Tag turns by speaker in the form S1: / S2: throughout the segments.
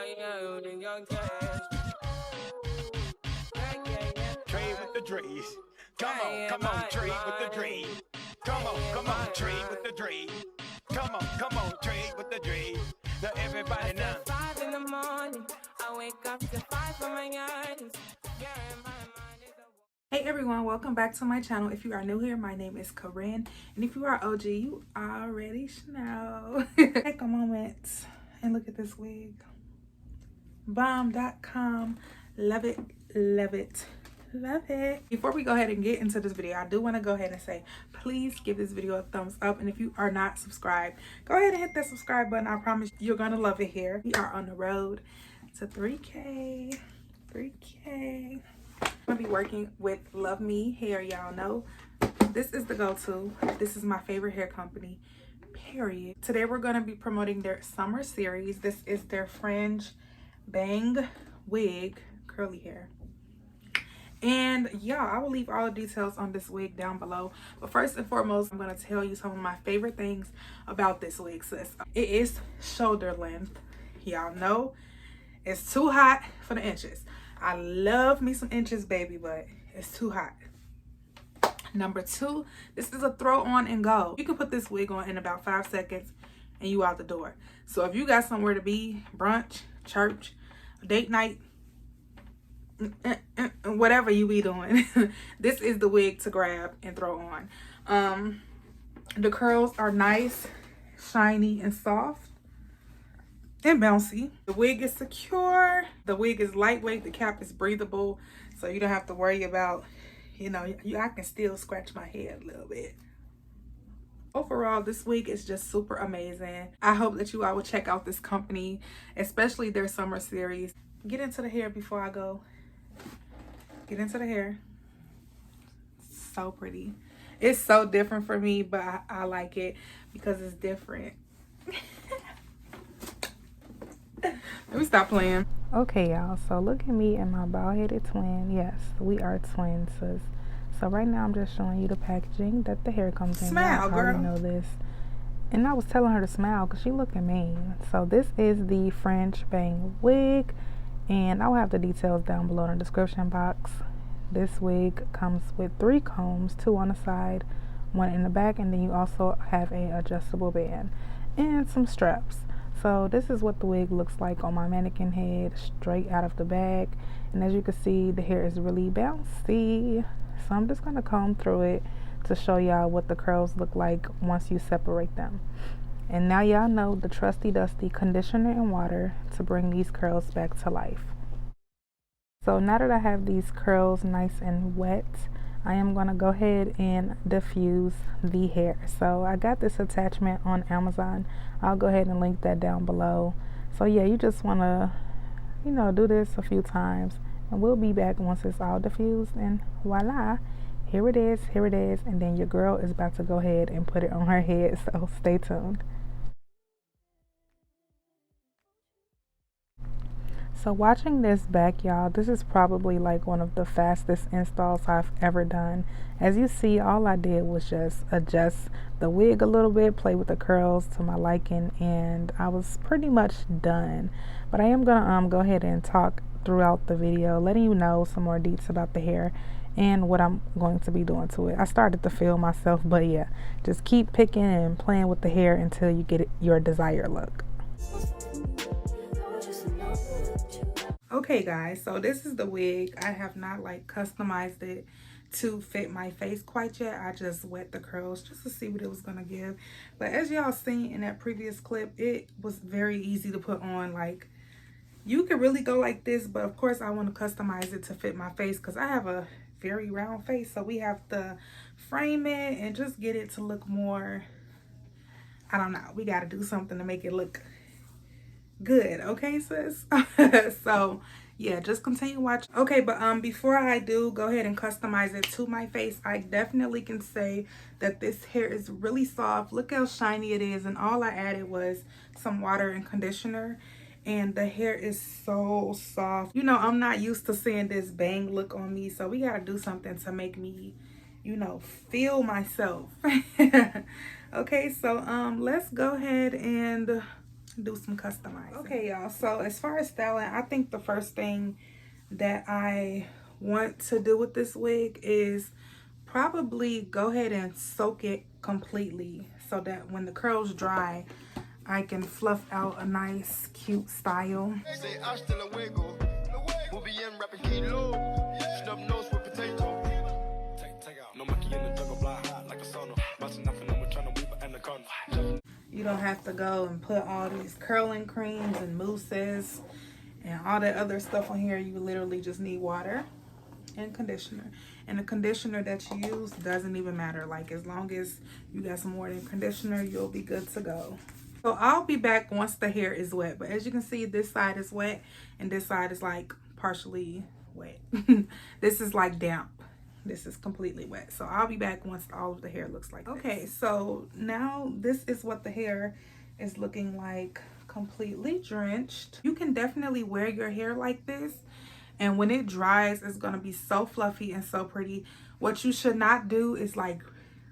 S1: Trade with the drees. Come on, trade with the drees. Come on, trade with the drees. Come on, trade with the drees. Now everybody now. 5 in the morning, I wake up to 5 for my eyes.
S2: Hey everyone, welcome back to my channel. If you are new here, my name is Corinne, and if you are OG, you already know. Take a moment and look at this wig. Bomb.com. Love it, love it, love it. Before we go ahead and get into this video, I do want to go ahead and say, please give this video a thumbs up, and if you are not subscribed, go ahead and hit that subscribe button. I promise you're gonna love it here. We are on the road to 3K. I'm gonna be working with LUVME hair. Y'all know this is the go-to. This is my favorite hair company, period. Today we're gonna be promoting their summer series. This is their Fringe Bang wig, curly hair. And yeah, I will leave all the details on this wig down below, but first and foremost, I'm gonna tell you some of my favorite things about this wig, sis. It is shoulder length. Y'all know it's too hot for the inches. I love me some inches, baby, but it's too hot. Number 2, this is a throw on and go. You can put this wig on in about 5 seconds and you out the door. So if you got somewhere to be, brunch, church, date night, whatever you be doing, this is the wig to grab and throw on. The curls are nice, shiny, and soft. And bouncy. The wig is secure. The wig is lightweight. The cap is breathable, so you don't have to worry about, you know, I can still scratch my head a little bit. Overall, this wig is just super amazing. I hope that you all will check out this company, especially their summer series. Get into the hair before I go. Get into the hair. So pretty. It's so different for me, but I like it because it's different. Let me stop playing.
S3: Okay, y'all, so look at me and my bald-headed twin. Yes, we are twins, sis. So right now I'm just showing you the packaging that the hair comes in.
S2: Smile, girl.
S3: I already know this. And I was telling her to smile because she looking mean. So this is the Fringe Bang wig, and I'll have the details down below in the description box. This wig comes with 3 combs, 2 on the side, 1 in the back, and then you also have a adjustable band and some straps. So this is what the wig looks like on my mannequin head, straight out of the bag. And as you can see, the hair is really bouncy. So I'm just going to comb through it to show y'all what the curls look like once you separate them. And now y'all know the trusty dusty conditioner and water to bring these curls back to life. So now that I have these curls nice and wet, I am going to go ahead and diffuse the hair. So I got this attachment on Amazon. I'll go ahead and link that down below. So yeah, you just want to, you know, do this a few times, and we'll be back once it's all diffused, and voila, here it is, and then your girl is about to go ahead and put it on her head, so stay tuned. So watching this back, y'all, this is probably like one of the fastest installs I've ever done. As you see, all I did was just adjust the wig a little bit, play with the curls to my liking, and I was pretty much done. But I am gonna go ahead and talk throughout the video, letting you know some more deets about the hair and what I'm going to be doing to it. I started to feel myself, but yeah, just keep picking and playing with the hair until you get your desired look.
S2: Okay guys, so this is the wig. I have not like customized it to fit my face quite yet. I just wet the curls just to see what it was gonna give. But as y'all seen in that previous clip, it was very easy to put on. Like, you could really go like this, but of course I want to customize it to fit my face because I have a very round face, so we have to frame it and just get it to look more, I don't know, we got to do something to make it look good, okay sis? So yeah, just continue watching. Okay, but before I do go ahead and customize it to my face, I definitely can say that this hair is really soft. Look how shiny it is, and all I added was some water and conditioner, and the hair is so soft. You know, I'm not used to seeing this bang look on me, so we gotta do something to make me, you know, feel myself. Okay, so let's go ahead and do some customizing. Okay, y'all, so as far as styling, I think the first thing that I want to do with this wig is probably go ahead and soak it completely so that when the curls dry, I can fluff out a nice cute style. You don't have to go and put all these curling creams and mousses and all that other stuff on here. You literally just need water and conditioner. And the conditioner that you use doesn't even matter. Like, as long as you got some more than conditioner, you'll be good to go. So I'll be back once the hair is wet. But as you can see, this side is wet and this side is like partially wet. This is like damp. This is completely wet. So I'll be back once all of the hair looks like this. Okay, so now this is what the hair is looking like, completely drenched. You can definitely wear your hair like this, and when it dries, it's gonna be so fluffy and so pretty. What you should not do is like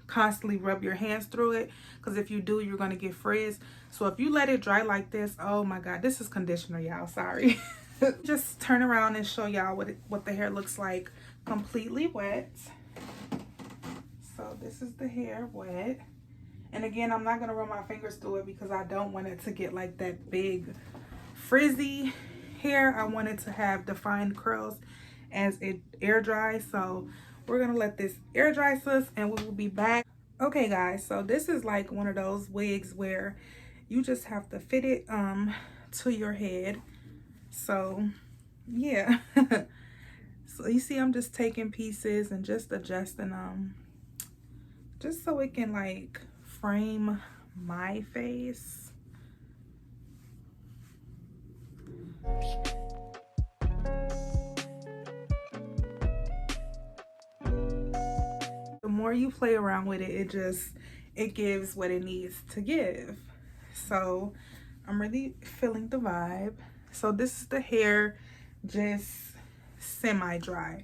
S2: constantly rub your hands through it, because if you do, you're gonna get frizz. So if you let it dry like this, oh my god, this is conditioner, y'all, sorry. Just turn around and show y'all what the hair looks like completely wet. So this is the hair wet, and again, I'm not gonna run my fingers through it because I don't want it to get like that big frizzy hair. I want it to have defined curls as it air dries. So we're gonna let this air dry, sis, and we will be back. Okay guys, so this is like one of those wigs where you just have to fit it to your head. So yeah. So you see, I'm just taking pieces and just adjusting them just so it can like frame my face. The more you play around with it, it gives what it needs to give. So I'm really feeling the vibe. So this is the hair, just semi-dry,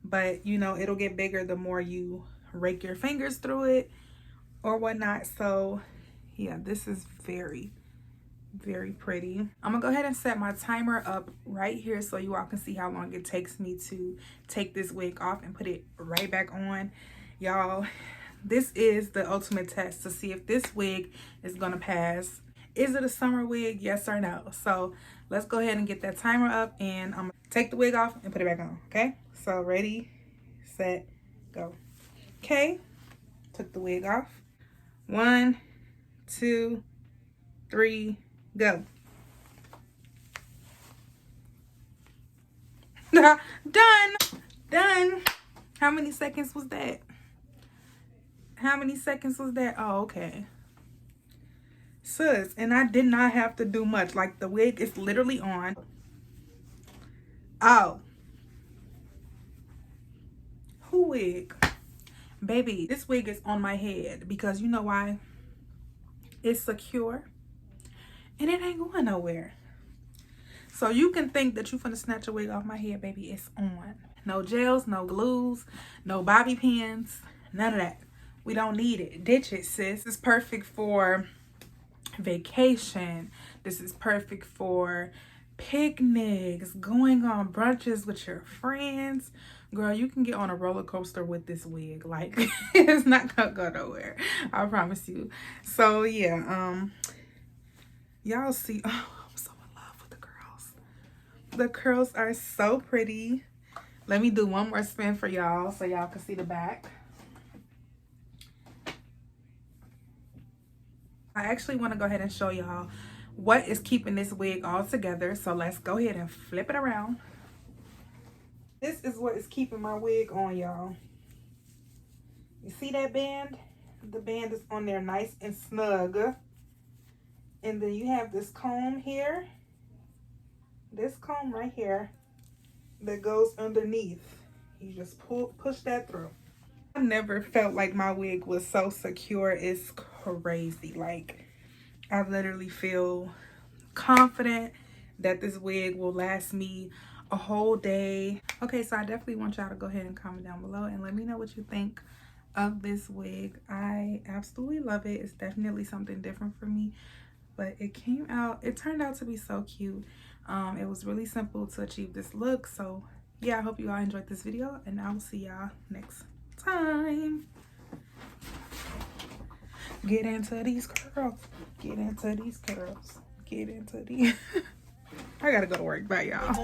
S2: but you know, it'll get bigger the more you rake your fingers through it or whatnot. So yeah, this is very, very pretty. I'm gonna go ahead and set my timer up right here so you all can see how long it takes me to take this wig off and put it right back on. Y'all, this is the ultimate test to see if this wig is gonna pass. Is it a summer wig, yes or no? So let's go ahead and get that timer up, and I'm gonna take the wig off and put it back on. Okay, so ready, set, go. Okay, took the wig off. 1, 2, 3, go. Done. How many seconds was that? How many seconds was that? Oh, okay. Sis, and I did not have to do much. Like, the wig is literally on. Oh. Who wig? Baby, this wig is on my head because you know why? It's secure and it ain't going nowhere. So you can think that you're finna snatch a wig off my head, baby. It's on. No gels, no glues, no bobby pins, none of that. We don't need it. Ditch it, sis. This is perfect for vacation. This is perfect for picnics, going on brunches with your friends. Girl, you can get on a roller coaster with this wig. Like, it's not gonna go nowhere, I promise you. So yeah, y'all see, oh, I'm so in love with the curls. The curls are so pretty. Let me do one more spin for y'all so y'all can see the back. I actually want to go ahead and show y'all what is keeping this wig all together. So let's go ahead and flip it around. This is what is keeping my wig on, y'all. You see that band? The band is on there nice and snug. And then you have this comb here. This comb right here that goes underneath. You just push that through. I never felt like my wig was so secure. It's crazy. Like, I literally feel confident that this wig will last me a whole day. Okay, so I definitely want y'all to go ahead and comment down below and let me know what you think of this wig. I absolutely love it. It's definitely something different for me. but it turned out to be so cute. It was really simple to achieve this look. So yeah, I hope you all enjoyed this video, and I will see y'all next time. Get into these curls. Get into these curls. Get into these. I gotta go to work. Bye, y'all.